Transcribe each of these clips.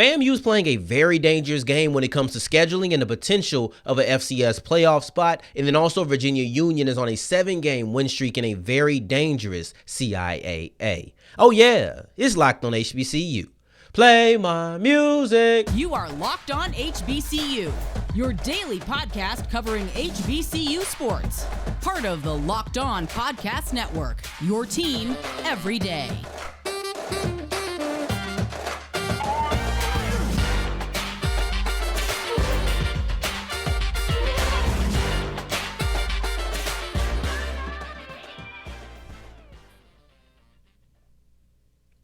FAMU is playing a very dangerous game when it comes to scheduling and the potential of a FCS playoff spot. And then also Virginia Union is on a 7-game win streak in a very dangerous CIAA. Oh yeah, it's Locked on HBCU. Play my music. You are Locked on HBCU, your daily podcast covering HBCU sports. Part of the Locked On Podcast Network, your team every day.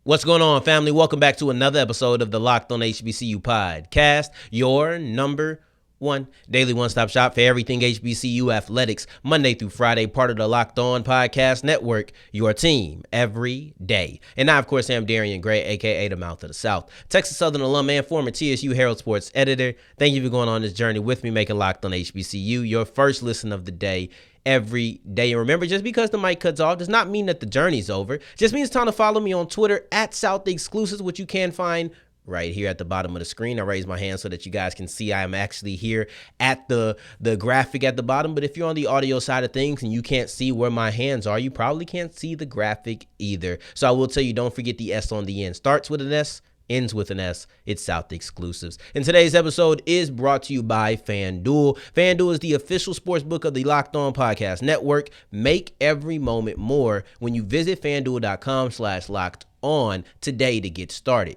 What's going on, family? Welcome back to another episode of the Locked on HBCU podcast, your number one daily one-stop shop for everything HBCU athletics, Monday through Friday, part of the Locked On Podcast Network, your team every day. And I, of course, am Darian Gray, a.k.a. the Mouth of the South, Texas Southern alum and former TSU Herald Sports editor. Thank you for going on this journey with me, making Locked on HBCU your first listen of the day every day. And remember, just because the mic cuts off does not mean that the journey's over. It just means it's time to follow me on Twitter at South Exclusives, which you can find right here at the bottom of the screen. I raise my hand so that you guys can see I am actually here at the graphic at the bottom. But if you're on the audio side of things and you can't see where my hands are, you probably can't see the graphic either. So I will tell you, don't forget the S on the end. Starts with an S, ends with an S. It's South Exclusives. And today's episode is brought to you by FanDuel. FanDuel is the official sports book of the Locked On Podcast Network. Make every moment more when you visit FanDuel.com/LockedOn today to get started.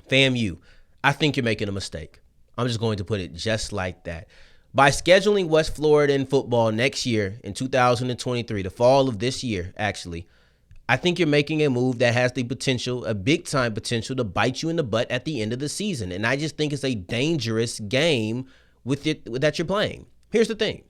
FAMU, I think you're making a mistake. I'm just going to put it just like that. By scheduling West Florida in football next year in 2023, the fall of this year, actually, I think you're making a move that has the potential, a big time potential, to bite you in the butt at the end of the season. And I just think it's a dangerous game with it that you're playing. Here's the thing.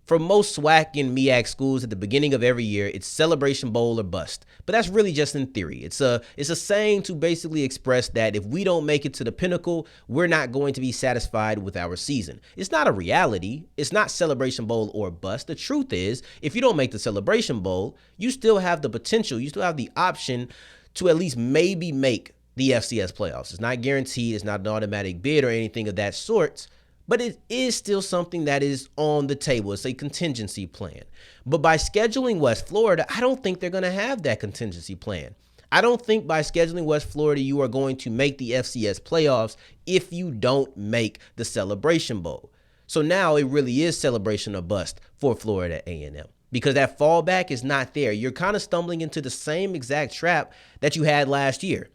For most SWAC and MEAC schools at the beginning of every year, it's Celebration Bowl or bust. But that's really just in theory. It's a saying to basically express that if we don't make it to the pinnacle, we're not going to be satisfied with our season. It's not a reality. It's not Celebration Bowl or bust. The truth is, if you don't make the Celebration Bowl, you still have the potential, you still have the option to at least maybe make the FCS playoffs. It's not guaranteed. It's not an automatic bid or anything of that sort. But it is still something that is on the table. It's a contingency plan. But by scheduling West Florida, I don't think they're going to have that contingency plan. I don't think by scheduling West Florida, you are going to make the FCS playoffs if you don't make the Celebration Bowl. So now it really is celebration or bust for Florida A&M because that fallback is not there. You're kind of stumbling into the same exact trap that you had last year.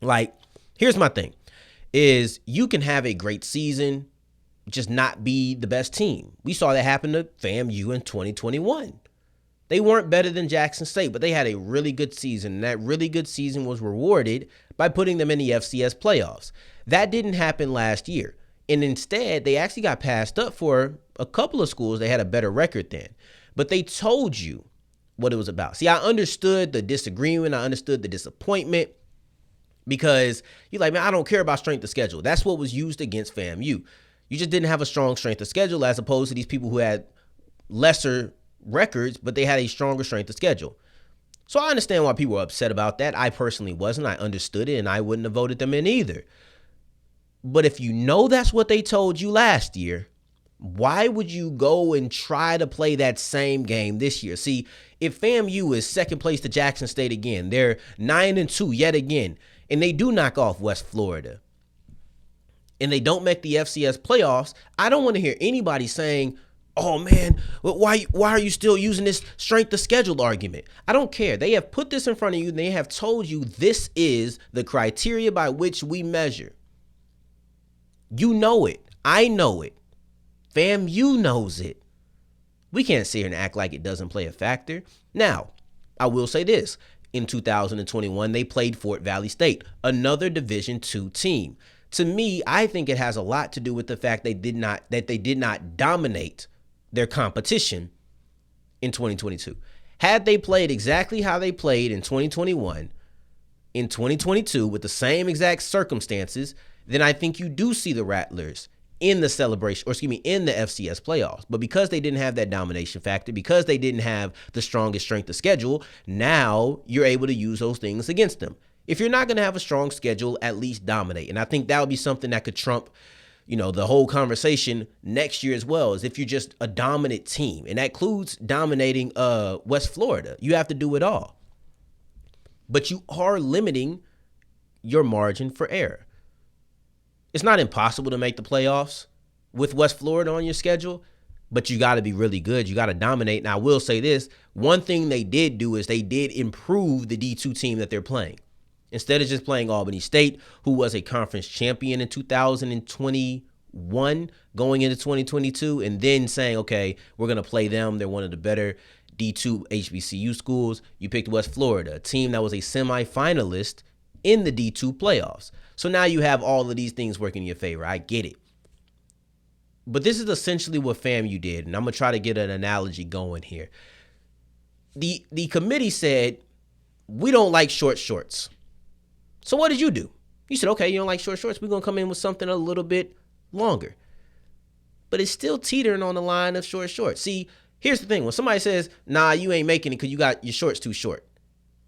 Like, here's my thing, is you can have a great season, just not be the best team. We saw that happen to FAMU in 2021. They weren't better than Jackson State, but they had a really good season. And that really good season was rewarded by putting them in the FCS playoffs. That didn't happen last year. And instead, they actually got passed up for a couple of schools they had a better record than. But they told you what it was about. See, I understood the disagreement. I understood the disappointment because you're like, man, I don't care about strength of schedule. That's what was used against FAMU. You just didn't have a strong strength of schedule as opposed to these people who had lesser records, but they had a stronger strength of schedule. So I understand why people were upset about that. I personally wasn't. I understood it, and I wouldn't have voted them in either. But if you know that's what they told you last year, why would you go and try to play that same game this year? See, if FAMU is second place to Jackson State again, they're 9-2 yet again, and they do knock off West Florida, and they don't make the FCS playoffs, I don't want to hear anybody saying, oh man, why are you still using this strength of schedule argument? I don't care. They have put this in front of you, and they have told you this is the criteria by which we measure. You know it. I know it. FAMU knows it. We can't sit here and act like it doesn't play a factor. Now, I will say this. In 2021, they played Fort Valley State, another Division II team. To me, I think it has a lot to do with the fact they did not dominate their competition in 2022. Had they played exactly how they played in 2021, in 2022 with the same exact circumstances, then I think you do see the Rattlers in the in the FCS playoffs. But because they didn't have that domination factor, because they didn't have the strongest strength of schedule, now you're able to use those things against them. If you're not going to have a strong schedule, at least dominate. And I think that would be something that could trump, the whole conversation next year as well, is if you're just a dominant team. And that includes dominating West Florida. You have to do it all. But you are limiting your margin for error. It's not impossible to make the playoffs with West Florida on your schedule, but you got to be really good. You got to dominate. And I will say this, one thing they did do is they did improve the D2 team that they're playing. Instead of just playing Albany State, who was a conference champion in 2021 going into 2022, and then saying, okay, we're going to play them. They're one of the better D2 HBCU schools. You picked West Florida, a team that was a semifinalist in the D2 playoffs. So now you have all of these things working in your favor. I get it. But this is essentially what FAMU did, and I'm going to try to get an analogy going here. The committee said, we don't like short shorts. So what did you do? You said, okay, you don't like short shorts. We're going to come in with something a little bit longer. But it's still teetering on the line of short shorts. See, here's the thing. When somebody says, nah, you ain't making it because you got your shorts too short,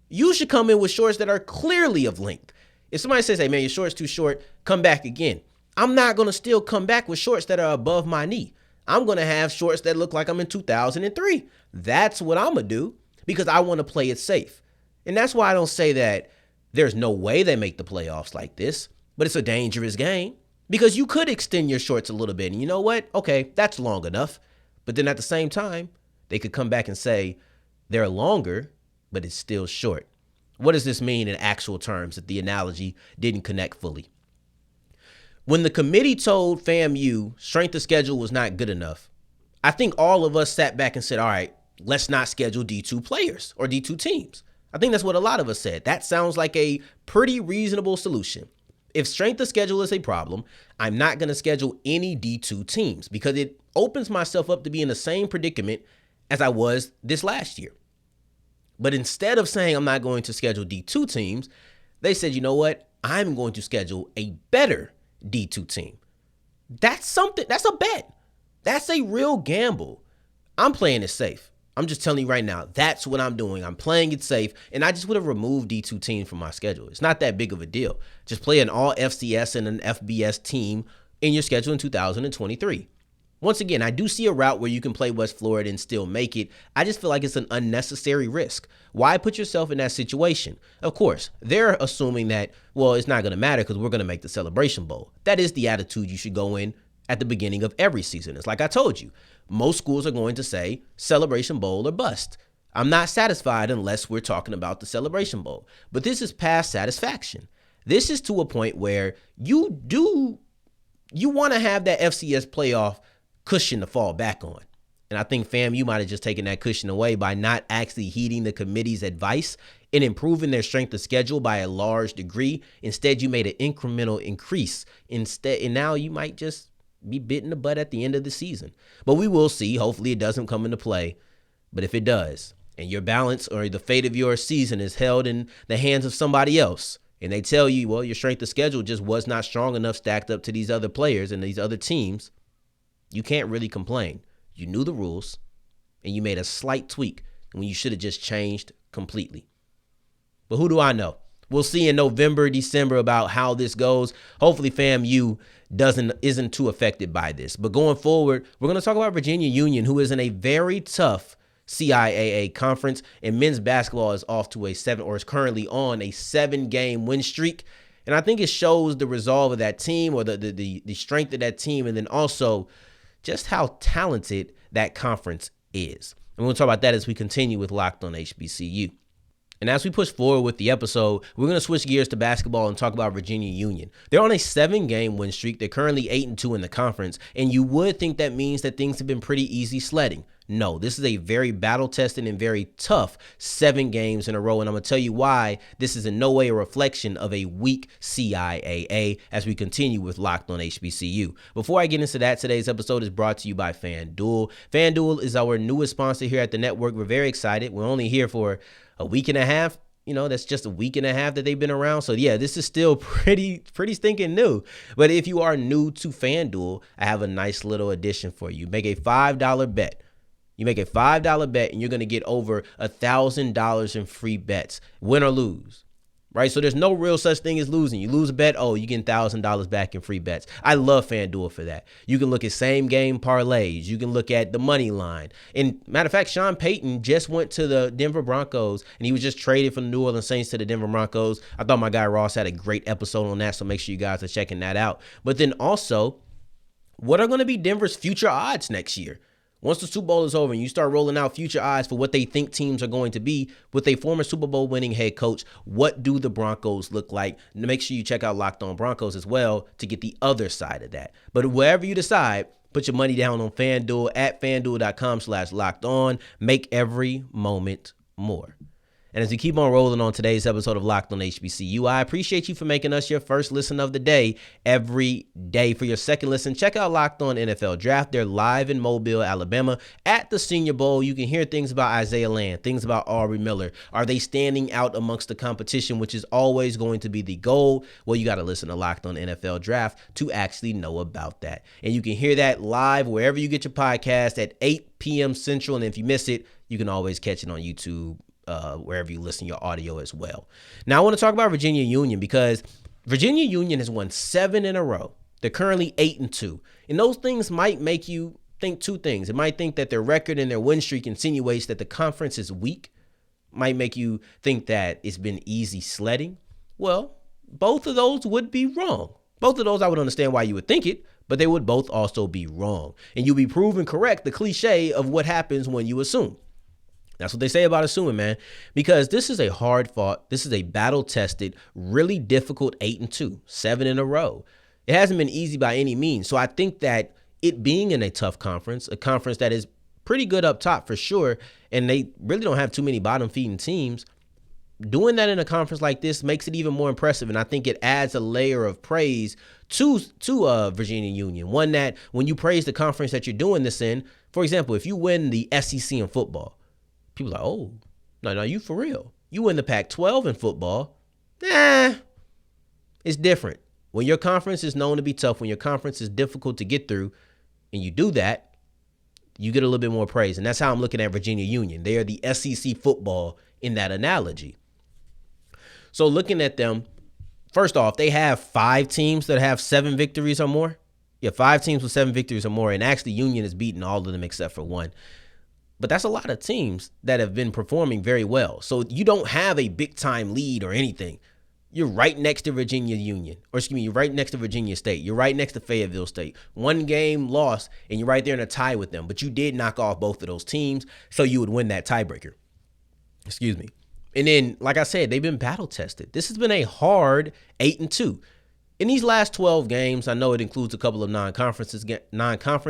you should come in with shorts that are clearly of length. If somebody says, hey, man, your shorts too short, come back again. I'm not going to still come back with shorts that are above my knee. I'm going to have shorts that look like I'm in 2003. That's what I'm going to do because I want to play it safe. And that's why I don't say that there's no way they make the playoffs like this, but it's a dangerous game because you could extend your shorts a little bit. And you know what? Okay, that's long enough. But then at the same time, they could come back and say they're longer, but it's still short. What does this mean in actual terms if the analogy didn't connect fully? When the committee told FAMU strength of schedule was not good enough, I think all of us sat back and said, all right, let's not schedule D2 players or D2 teams. I think that's what a lot of us said. That sounds like a pretty reasonable solution. If strength of schedule is a problem, I'm not going to schedule any D2 teams because it opens myself up to be in the same predicament as I was this last year. But instead of saying I'm not going to schedule D2 teams, they said, you know what? I'm going to schedule a better D2 team. That's something. That's a bet. That's a real gamble. I'm playing it safe. I'm just telling you right now, that's what I'm doing. I'm playing it safe, and I just would have removed D2 teams from my schedule. It's not that big of a deal. Just play an all FCS and an FBS team in your schedule in 2023. Once again, I do see a route where you can play West Florida and still make it. I just feel like it's an unnecessary risk. Why put yourself in that situation? Of course, they're assuming that, well, it's not going to matter because we're going to make the Celebration Bowl. That is the attitude you should go in at the beginning of every season. It's like I told you, most schools are going to say Celebration Bowl or bust. I'm not satisfied unless we're talking about the Celebration Bowl. But this is past satisfaction. This is to a point where you want to have that FCS playoff cushion to fall back on. And I think FAMU might have just taken that cushion away by not actually heeding the committee's advice and improving their strength of schedule by a large degree. Instead, you made an incremental increase. And now you might just be bitten the butt at the end of the season. But we will see. Hopefully it doesn't come into play. But if it does, and your balance or the fate of your season is held in the hands of somebody else, and they tell you, well, your strength of schedule just was not strong enough stacked up to these other players and these other teams, you can't really complain. You knew the rules, and you made a slight tweak when you should have just changed completely. But who do I know? We'll see in November, December about how this goes. Hopefully FAMU isn't too affected by this. But going forward, we're going to talk about Virginia Union, who is in a very tough CIAA conference, and men's basketball is off to is currently on a 7-game win streak. And I think it shows the resolve of that team or the strength of that team, and then also just how talented that conference is. And we'll talk about that as we continue with Locked On HBCU. And as we push forward with the episode, we're going to switch gears to basketball and talk about Virginia Union. They're on a 7-game win streak. They're currently 8-2 in the conference. And you would think that means that things have been pretty easy sledding. No, this is a very battle-tested and very tough 7 games in a row. And I'm going to tell you why this is in no way a reflection of a weak CIAA as we continue with Locked On HBCU. Before I get into that, today's episode is brought to you by FanDuel. FanDuel is our newest sponsor here at the network. We're very excited. We're only here for a week and a half. That's just a week and a half that they've been around. So yeah, this is still pretty stinking new. But if you are new to FanDuel, I have a nice little addition for you. Make a $5 bet. You make a $5 bet and you're going to get over $1,000 in free bets, win or lose. right? So there's no real such thing as losing. You lose a bet, oh, you get $1,000 back in free bets. I love FanDuel for that. You can look at same game parlays. You can look at the money line. And matter of fact, Sean Payton just went to the Denver Broncos, and he was just traded from the New Orleans Saints to the Denver Broncos. I thought my guy Ross had a great episode on that, so make sure you guys are checking that out. But then also, what are going to be Denver's future odds next year? Once the Super Bowl is over and you start rolling out future odds for what they think teams are going to be with a former Super Bowl winning head coach, what do the Broncos look like? Make sure you check out Locked On Broncos as well to get the other side of that. But wherever you decide, put your money down on FanDuel at FanDuel.com/LockedOn. Make every moment more. And as we keep on rolling on today's episode of Locked On HBCU, I appreciate you for making us your first listen of the day every day. For your second listen, check out Locked On NFL Draft. They're live in Mobile, Alabama at the Senior Bowl. You can hear things about Isaiah Land, things about Aubrey Miller. Are they standing out amongst the competition, which is always going to be the goal? Well, you got to listen to Locked On NFL Draft to actually know about that. And you can hear that live wherever you get your podcast at 8 p.m. Central. And if you miss it, you can always catch it on YouTube, wherever you listen to your audio as well. Now, I want to talk about Virginia Union because Virginia Union has won 7 in a row. They're currently 8-2. And those things might make you think two things. It might think that their record and their win streak insinuates that the conference is weak. Might make you think that it's been easy sledding. Well, both of those would be wrong. Both of those, I would understand why you would think it, but they would both also be wrong. And you'll be proven correct, the cliche of what happens when you assume. That's what they say about assuming, man, because this is a hard fought, this is a battle tested, really difficult 8-2, 7 in a row. It hasn't been easy by any means. So I think that it being in a tough conference, a conference that is pretty good up top for sure, and they really don't have too many bottom feeding teams, doing that in a conference like this makes it even more impressive. And I think it adds a layer of praise to Virginia Union. One that when you praise the conference that you're doing this in, for example, if you win the SEC in football, people are like, oh, no, you for real. You win the Pac-12 in football. It's different. When your conference is known to be tough, when your conference is difficult to get through, and you do that, you get a little bit more praise. And that's how I'm looking at Virginia Union. They are the SEC football in that analogy. So looking at them, first off, they have 5 teams that have 7 victories or more. Yeah, 5 teams with 7 victories or more. And actually, Union has beaten all of them except for 1. But that's a lot of teams that have been performing very well. So you don't have a big time lead or anything. You're right next to Virginia Union, or excuse me, you're right next to Virginia State. You're right next to Fayetteville State. 1 game lost, and you're right there in a tie with them. But you did knock off both of those teams, so you would win that tiebreaker. Excuse me. And then, like I said, they've been battle tested. This has been a hard 8-2. In these last 12 games, I know it includes a couple of non-conference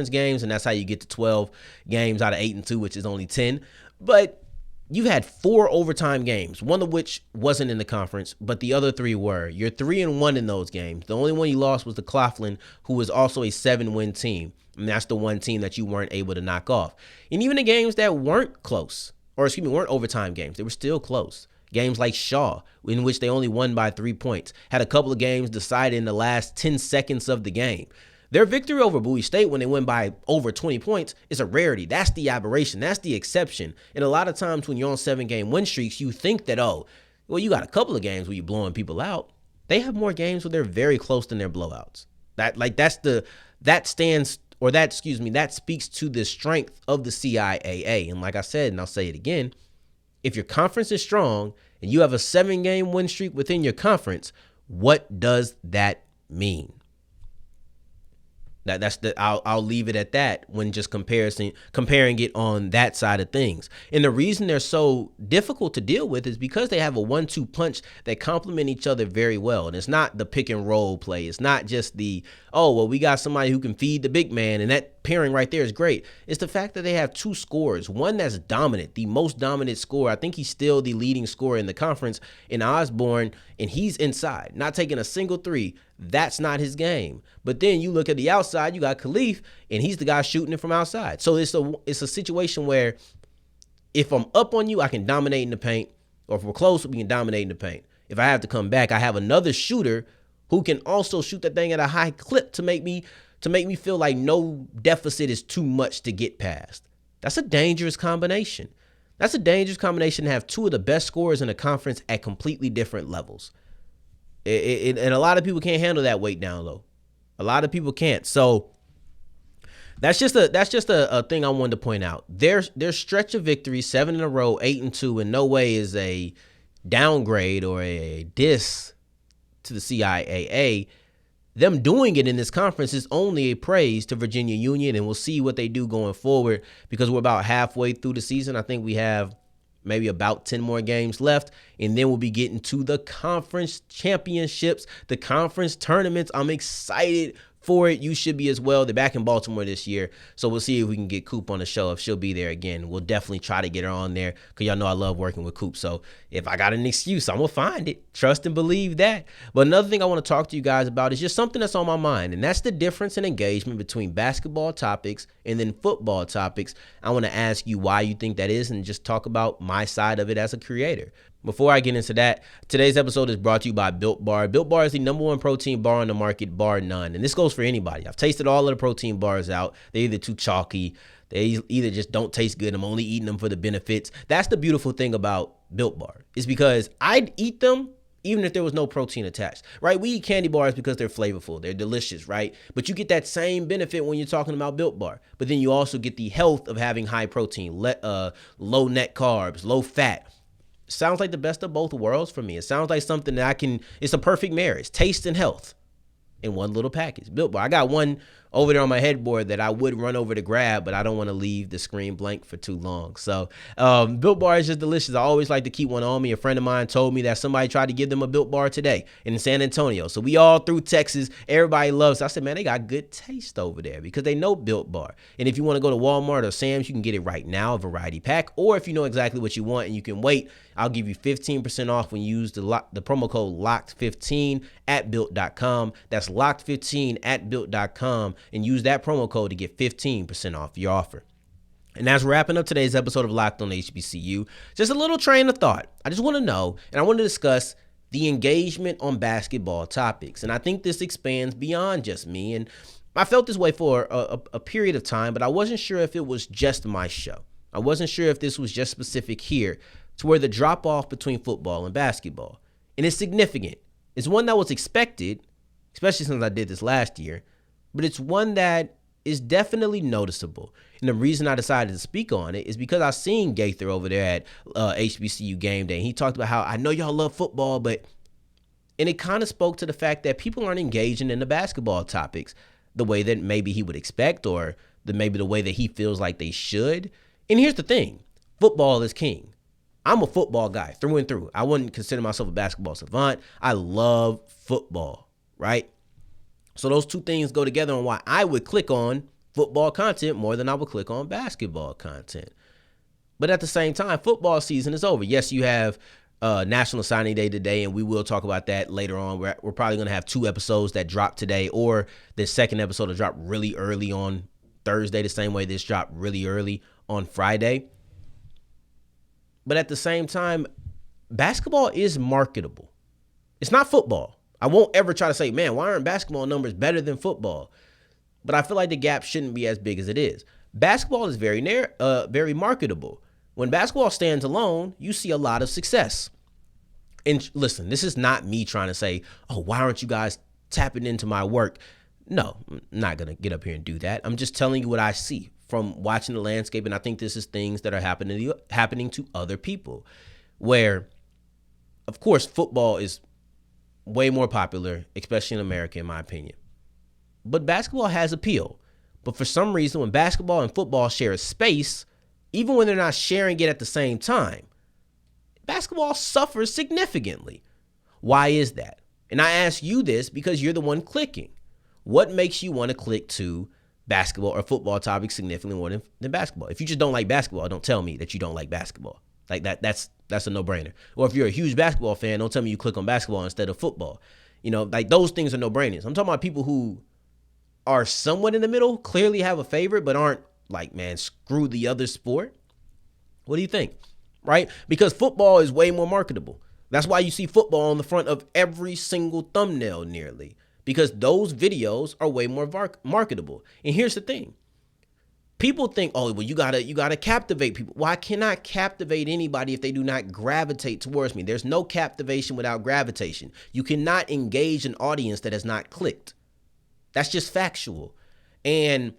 games, and that's how you get to 12 games out of 8-2, which is only 10. But you've had 4 overtime games, one of which wasn't in the conference, but the other 3 were. You're 3-1 in those games. The only one you lost was the Claflin, who was also a 7-win team, and that's the one team that you weren't able to knock off. And even the games that weren't close, weren't overtime games, they were still close. Games like Shaw, in which they only won by 3 points, had a couple of games decided in the last 10 seconds of the game. Their victory over Bowie State when they win by over 20 points is a rarity. That's the aberration. That's the exception. And a lot of times when you're on 7-game win streaks, you think that, oh, well, you got a couple of games where you're blowing people out. They have more games where they're very close than their blowouts. That speaks to the strength of the CIAA. And like I said, and I'll say it again, if your conference is strong and you have a 7-game win streak within your conference, what does that mean? I'll leave it at that when just comparing it on that side of things. And the reason they're so difficult to deal with is because they have a 1-2 punch that complement each other very well. And it's not the pick and roll play. It's not just we got somebody who can feed the big man, and that pairing right there is great. It's the fact that they have 2 scorers, one that's dominant, the most dominant scorer. I think he's still the leading scorer in the conference in Osborne, and he's inside, not taking a single 3. That's not his game. But then you look at the outside, you got Khalif, and he's the guy shooting it from outside. So it's a situation where if I'm up on you, I can dominate in the paint, or if we're close, we can dominate in the paint. If I have to come back, I have another shooter who can also shoot that thing at a high clip to make me feel like no deficit is too much to get past. That's a dangerous combination. That's a dangerous combination to have two of the best scorers in the conference at completely different levels. And a lot of people can't handle that weight down low. A lot of people can't. So that's just a thing I wanted to point out. Their stretch of victories, 7 in a row, 8-2, in no way is a downgrade or a diss to the CIAA. Them doing it in this conference is only a praise to Virginia Union, and we'll see what they do going forward because we're about halfway through the season. I think we have maybe about 10 more games left, and then we'll be getting to the conference championships, the conference tournaments. I'm excited for it. You should be as well. They're back in Baltimore this year, so we'll see if we can get Coop on the show. If she'll be there again, we'll definitely try to get her on there because y'all know I love working with Coop. So if I got an excuse, I'm going to find it. Trust and believe that. But another thing I want to talk to you guys about is just something that's on my mind, and that's the difference in engagement between basketball topics and then football topics. I want to ask you why you think that is and just talk about my side of it as a creator. Before I get into that, today's episode is brought to you by Built Bar. Built Bar is the #1 protein bar on the market, bar none. And this goes for anybody. I've tasted all of the protein bars out. They're either too chalky. They either just don't taste good. I'm only eating them for the benefits. That's the beautiful thing about Built Bar is because I'd eat them even if there was no protein attached, right? We eat candy bars because they're flavorful. They're delicious, right? But you get that same benefit when you're talking about Built Bar. But then you also get the health of having high protein, low net carbs, low fat. Sounds like the best of both worlds for me. It sounds like something that it's a perfect marriage, taste and health in one little package. Built Bar. I got one over there on my headboard that I would run over to grab, but I don't want to leave the screen blank for too long. So Built Bar is just delicious. I always like to keep one on me. A friend of mine told me that somebody tried to give them a Built Bar today in San Antonio. So we all through Texas. Everybody loves it. I said, man, they got good taste over there because they know Built Bar. And if you want to go to Walmart or Sam's, you can get it right now, a variety pack. Or if you know exactly what you want and you can wait, I'll give you 15% off when you use the promo code LOCKED15 at Built.com. That's LOCKED15 at Built.com. And use that promo code to get 15% off your offer. And as we're wrapping up today's episode of Locked on HBCU, just a little train of thought. I just want to know, and I want to discuss the engagement on basketball topics. And I think this expands beyond just me. And I felt this way for a period of time, but I wasn't sure if it was just my show. I wasn't sure if this was just specific here to where the drop off between football and basketball. And it's significant. It's one that was expected, especially since I did this last year. But it's one that is definitely noticeable. And the reason I decided to speak on it is because I seen Gaither over there at HBCU game day. And he talked about how I know y'all love football, and it kind of spoke to the fact that people aren't engaging in the basketball topics the way that maybe he would expect or maybe the way that he feels like they should. And here's the thing. Football is king. I'm a football guy through and through. I wouldn't consider myself a basketball savant. I love football, right? So those two things go together on why I would click on football content more than I would click on basketball content. But at the same time, football season is over. Yes, you have National Signing Day today, and we will talk about that later on. We're probably going to have 2 episodes that drop today, or the second episode will drop really early on Thursday, the same way this dropped really early on Friday. But at the same time, basketball is marketable. It's not football. I won't ever try to say, man, why aren't basketball numbers better than football? But I feel like the gap shouldn't be as big as it is. Basketball is very marketable. When basketball stands alone, you see a lot of success. And listen, this is not me trying to say, oh, why aren't you guys tapping into my work? No, I'm not going to get up here and do that. I'm just telling you what I see from watching the landscape. And I think this is things that are happening to other people where, of course, football is way more popular, especially in America, in my opinion. But basketball has appeal. But for some reason, when basketball and football share a space, even when they're not sharing it at the same time, basketball suffers significantly. Why is that? And I ask you this because you're the one clicking. What makes you want to click to basketball or football topics significantly more than basketball? If you just don't like basketball, don't tell me that you don't like basketball. Like that's a no-brainer. Or if you're a huge basketball fan, don't tell me you click on basketball instead of football. You know, like those things are no-brainers. I'm talking about people who are somewhat in the middle, clearly have a favorite, but aren't like, man, screw the other sport. What do you think? Right? Because football is way more marketable. That's why you see football on the front of every single thumbnail nearly, because those videos are way more marketable. And here's the thing. people think, oh, well, you gotta captivate people. Well, I cannot captivate anybody if they do not gravitate towards me. There's no captivation without gravitation. You cannot engage an audience that has not clicked. That's just factual. And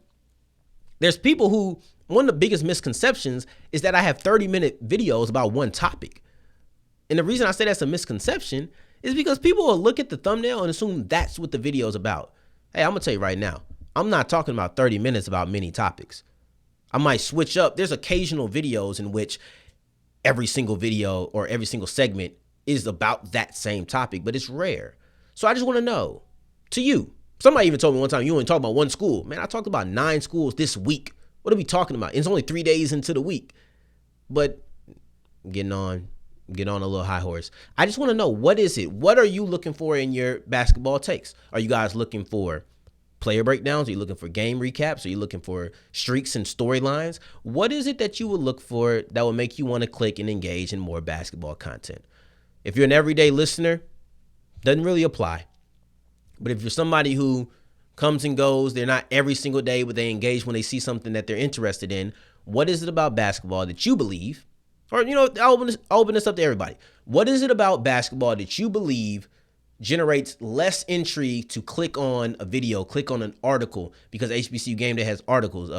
there's people who, one of the biggest misconceptions is that I have 30-minute videos about one topic. And the reason I say that's a misconception is because people will look at the thumbnail and assume that's what the video is about. Hey, I'm gonna tell you right now, I'm not talking about 30 minutes about many topics. I might switch up. There's occasional videos in which every single video or every single segment is about that same topic, but it's rare. So I just want to know, to you, somebody even told me one time, you only talk about one school. Man, I talked about 9 schools this week. What are we talking about? It's only 3 days into the week. But getting on a little high horse. I just want to know, what is it? What are you looking for in your basketball takes? Are you guys looking for player breakdowns? Are you looking for game recaps? Are you looking for streaks and storylines? What is it that you would look for that will make you want to click and engage in more basketball content? If you're an everyday listener, doesn't really apply. But if you're somebody who comes and goes, they're not every single day, but they engage when they see something that they're interested in, what is it about basketball that you believe, or, I'll open this up to everybody. What is it about basketball that you believe generates less intrigue to click on a video, click on an article, because HBCU Game Day has articles,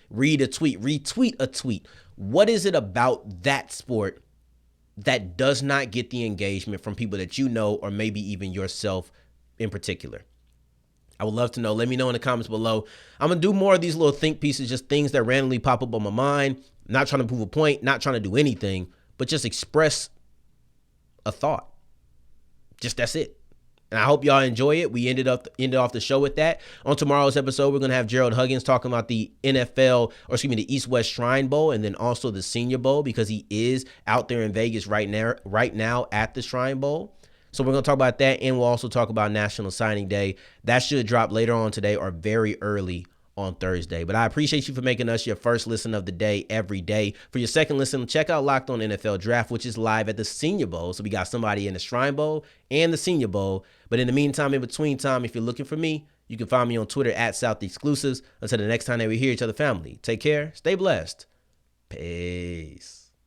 read a tweet, retweet a tweet? What is it about that sport that does not get the engagement from people that you know, or maybe even yourself in particular? I would love to know. Let me know in the comments below. I'm going to do more of these little think pieces, just things that randomly pop up on my mind. Not trying to prove a point, not trying to do anything, but just express a thought. Just that's it. And I hope y'all enjoy it. We ended off the show with that. On tomorrow's episode, we're going to have Gerald Huggins talking about the the East-West Shrine Bowl, and then also the Senior Bowl, because he is out there in Vegas right now at the Shrine Bowl. So we're going to talk about that, and we'll also talk about National Signing Day. That should drop later on today or very early on Thursday. But I appreciate you for making us your first listen of the day every day. For your second listen, check out Locked On NFL Draft, which is live at the Senior Bowl. So we got somebody in the Shrine Bowl and the Senior Bowl. But in the meantime, in between time, if you're looking for me, you can find me on Twitter at South Exclusives. Until the next time that we hear each other, family, take care, stay blessed. Peace.